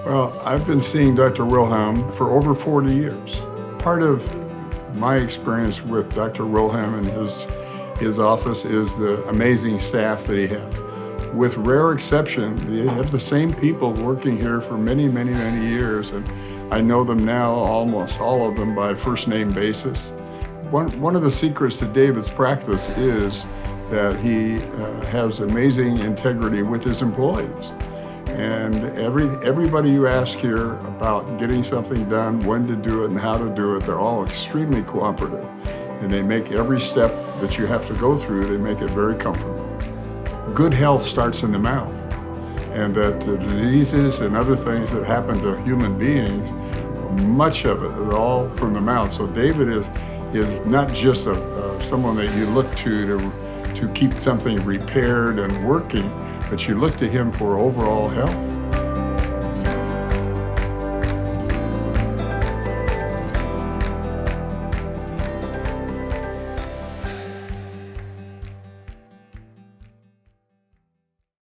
Well, I've been seeing Dr. Wilhelm for over 40 years. Part of my experience with Dr. Wilhelm and his office is the amazing staff that he has. With rare exception, they have the same people working here for many, many, many years, and I know them now, almost all of them, by first name basis. One of the secrets to David's practice is that he has amazing integrity with his employees. And everybody you ask here about getting something done, when to do it and how to do it, they're all extremely cooperative. And they make every step that you have to go through, they make it very comfortable. Good health starts in the mouth. And that diseases and other things that happen to human beings, much of it is all from the mouth. So David is not just someone that you look to keep something repaired and working, but you look to him for overall health.